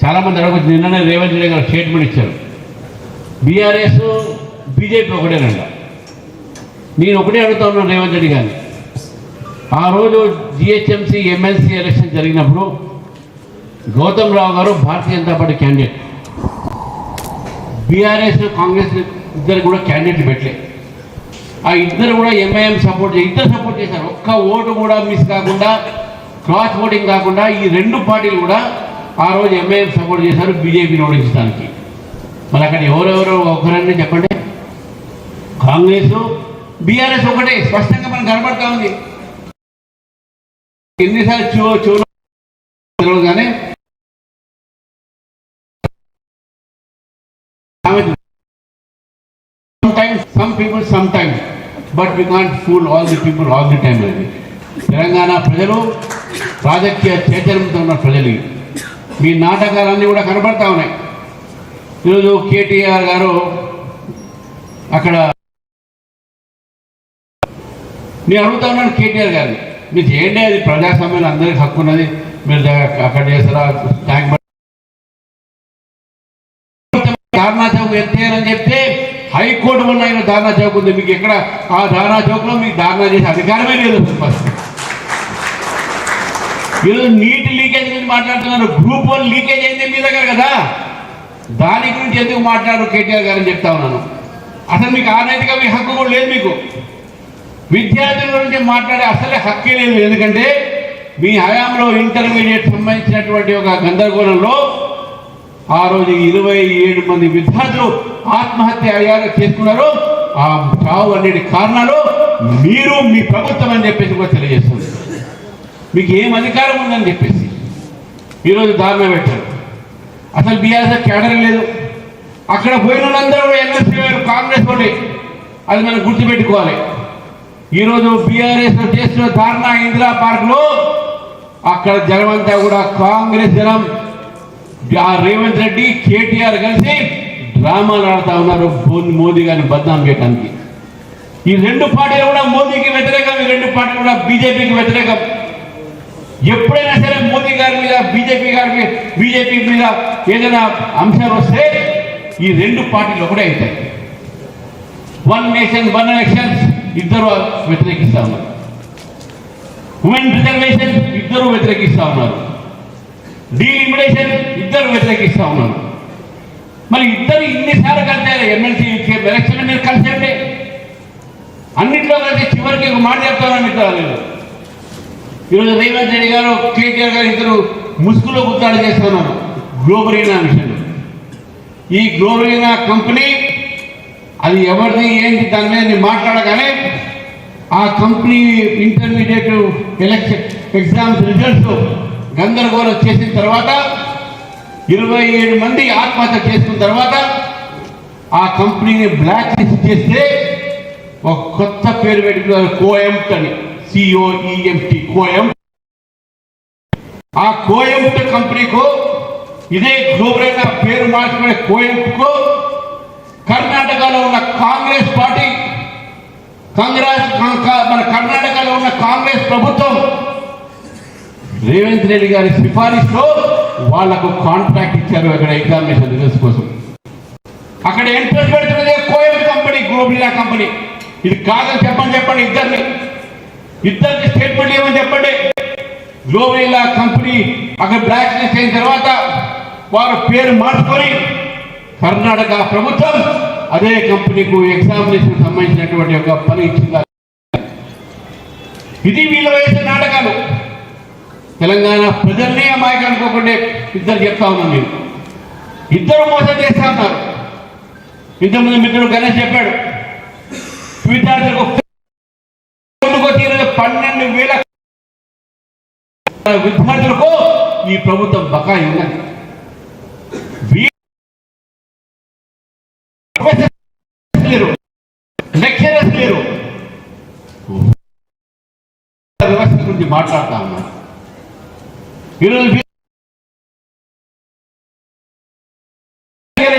చాలామంది అడగచ్చు. నిన్ననే రేవంత్ రెడ్డి గారు స్టేట్మెంట్ ఇచ్చారు, బీఆర్ఎస్ బీజేపీ ఒకటేనంట. నేను ఒకటే అడుగుతా ఉన్నాను రేవంత్ రెడ్డి గారిని. ఆ రోజు జిహెచ్ఎంసీ ఎమ్మెల్సీ ఎలక్షన్ జరిగినప్పుడు గౌతమ్ రావు గారు Bharatiya Janata party candidate, BRS Congress ఇద్దరు కూడా క్యాండిడేట్లు పెట్టలే. ఆ ఇద్దరు కూడా ఎంఐఎం సపోర్ట్ ఇద్దరు సపోర్ట్ చేశారు. ఒక్క ఓటు కూడా మిస్ కాకుండా, క్రాస్ ఓటింగ్ కాకుండా ఈ రెండు పార్టీలు కూడా ఆ రోజు ఎంఐఎం సపోర్ట్ చేశారు బీజేపీని ఓడించడానికి. మరి అక్కడ ఎవరెవరు ఒకరన్నీ చెప్పండి. కాంగ్రెస్ బీఆర్ఎస్ ఒకటే స్పష్టంగా మనకు కనబడతా ఉంది. ఎన్నిసార్లు తెలియదు కానీ some people sometimes, but we can't fool all the people all the time. Telangana ప్రజలు రాజకీయ చైతన్యంతో ఉన్న ప్రజలు మీ నాటకాలన్నీ కూడా కనబడతా ఉన్నాయి. ఈరోజు కేటీఆర్ గారు అక్కడ నేను అడుగుతా ఉన్నాను కేటీఆర్ గారిని, మీరు చేయండి, అది ప్రజాస్వామ్యంలో అందరికీ హక్కు ఉన్నది, మీరు అక్కడ చేస్తారా ట్యాంక్ ధారణా చౌక్ ఎత్తేయాలని చెప్తే హైకోర్టు వల్ల ఆయన ధారణా చౌక్ ఉంది. మీకు ఎక్కడ ఆ ధారణా చౌక్లో మీకు ధారణా చేసే అధికారమే లేదు. ఈరోజు నీటి లీకేజ్ గురించి మాట్లాడుతున్నారు. గ్రూప్ 1 లీకేజ్ అయింది మీ దగ్గర కదా, దాని గురించి ఎందుకు మాట్లాడారు కేటీఆర్ గారని చెప్తా ఉన్నాను. అసలు మీకు ఆనైతిక హక్కు కూడా లేదు. మీకు విద్యార్థుల గురించి మాట్లాడే అసలే హక్కే లేదు. ఎందుకంటే మీ హయాంలో ఇంటర్మీడియట్ సంబంధించినటువంటి ఒక గందరగోళంలో ఆ రోజు 27 మంది విద్యార్థులు ఆత్మహత్య అయ్యారు, చేసుకున్నారు. ఆ చావు అన్నిటి కారణాలు మీరు, మీ ప్రభుత్వం అని చెప్పేసి కూడా తెలియజేస్తుంది. మీకు ఏం అధికారం ఉందని చెప్పేసి ఈరోజు దారుణ పెట్టారు. అసలు బీఆర్ఎస్ క్యాడర్ లేదు. అక్కడ పోయిన వాళ్ళందరూ ఎమ్మెల్సీ కాంగ్రెస్ ఒకటి, అది మనం గుర్తుపెట్టుకోవాలి. ఈరోజు బీఆర్ఎస్ చేస్తున్న ధారణ ఇందిరా పార్క్లో అక్కడ జనమంతా కూడా కాంగ్రెస్ జనం, రేవంత్ రెడ్డి కేటీఆర్ కలిసి డ్రామాలు ఆడుతూ ఉన్నారు మోదీ గారిని బద్నాం చేయడానికి. ఈ రెండు పార్టీలు కూడా మోదీకి వ్యతిరేకం, ఈ రెండు పార్టీలు కూడా బీజేపీకి వ్యతిరేకం. ఎప్పుడైనా సరే మోదీ గారి మీద బీజేపీ మీద ఏదైనా అంశాలు వస్తే ఈ రెండు పార్టీలు ఒకటే అవుతాయి. 1 నేషన్ 1 ఎలక్షన్స్ ఇద్దరు వ్యతిరేకిస్తా ఉన్నారు. ఉమెన్ రిజర్వేషన్ ఇద్దరు వ్యతిరేకిస్తా ఉన్నారు. డీలిమిటేషన్ ఇద్దరు వ్యతిరేకిస్తా ఉన్నారు. మరి ఇద్దరు ఇన్నిసార్లు కలిసారు ఎమ్మెల్సీ ఎలక్షన్ మీరు కలిసంటే అన్నింటిలో కలిసి చివరికి ఒక మాట చెప్తామని లేదు. ఈరోజు రేవంత్ రెడ్డి గారు కేటీఆర్ గారు ఇద్దరు ముసుగులో గుర్తాడు చేస్తున్నారు గ్లోబరీనా విషయంలో. ఈ గ్లోబరీనా కంపెనీ అది ఎవరిది ఏంటి దాని మీద మాట్లాడగానే ఆ company intermediate election exams results గందరగోళం చేసిన తర్వాత 27 మంది ఆత్మహత్య చేసుకున్న తర్వాత ఆ కంపెనీని బ్లాక్ లిస్ట్ చేస్తే ఒక కొత్త పేరు పెట్టుకున్నారు, కోఎంట్ అని, COEMT కోఎంట్. ఆ కోఎంట్ కంపెనీకు ఇదే గ్లోబల్ పేరు మార్చుకునే కోఎంట్కు కర్ణాటకలో ఉన్న కాంగ్రెస్ పార్టీ, మన కర్ణాటకలో ఉన్న కాంగ్రెస్ ప్రభుత్వం రేవంత్ రెడ్డి గారి సిఫారసులో వాళ్లకు కాంట్రాక్ట్ ఇచ్చారు అక్కడ ఎగ్జామినేషన్ రిజల్ట్స్ కోసం. అక్కడ ఎంట్రెన్స్ పెడుతున్నది కోఎంట్ కంపెనీ, గ్లోబల్ కంపెనీ. ఇది కాదని చెప్పండి ఇద్దరికి స్టేట్మెంట్ ఏమని చెప్పండి. గ్లోబల్ కంపెనీ అక్కడ బ్లాక్ లిస్ట్ అయిన తర్వాత వారు పేరు మార్చుకొని కర్ణాటక ప్రభుత్వం అదే కంపెనీకు ఎగ్జామినేషన్ సంబంధించినటువంటి ఒక పని ఇచ్చింది. ఇది వీళ్ళు వేసే నాటకాలు. తెలంగాణ ప్రజల్ని అమాయకం అనుకోకుండా ఇద్దరు చెప్తా ఉన్నాను నేను. ఇద్దరు మోసం చేస్తా ఉన్నారు. ఇంతకుముందు మిత్రుడు గణేష్ చెప్పాడు, విద్యార్థులకు 12,000 విద్యార్థులకు ఈ ప్రభుత్వం బకాయి ఉన్నది. లెక్చరర్స్ లేరు. వ్యవస్థ గురించి మాట్లాడుతా ఉన్నారు. ఈరోజు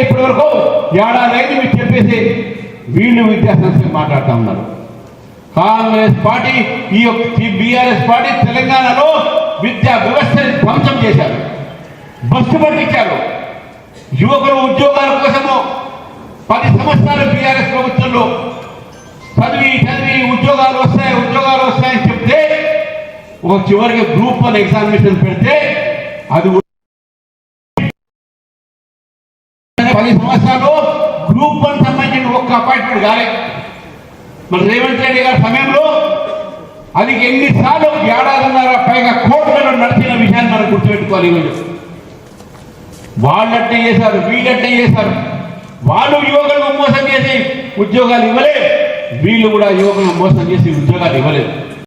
ఇప్పటి వరకు ఏడాది మీరు చెప్పేసి వీళ్ళు విద్యాసంస్థలు మాట్లాడుతూ ఉన్నారు. కాంగ్రెస్ పార్టీ, ఈ యొక్క బీఆర్ఎస్ పార్టీ తెలంగాణలో విద్యా వ్యవస్థని ధ్వంసం చేశారు. బస్సు పట్టించారు. యువకులు ఉద్యోగాల కోసము 10 సంవత్సరాలు బీఆర్ఎస్ ప్రభుత్వంలో చదివి ఉద్యోగాలు వస్తాయని చెప్తే ఒక చివరికి గ్రూప్ 1 ఎగ్జామినేషన్ పెడితే అది 10 సంవత్సరాలు గ్రూప్ 1 సంబంధించిన ఒక్క అపాయింట్మెంట్ కాలేదు. మన రేవంత్ రెడ్డి గారి సమయంలో అది ఎన్నిసార్లు ఏడాదిన్నర పైగా కోట్లలో నడిచిన విషయాన్ని మనం గుర్తుపెట్టుకోవాలి. ఈరోజు వాళ్ళంటే చేశారు, వీళ్ళంటే చేశారు. వాళ్ళు యువకులను మోసం చేసి ఉద్యోగాలు ఇవ్వలేదు, వీళ్ళు కూడా యువకులను మోసం చేసి ఉద్యోగాలు ఇవ్వలేదు.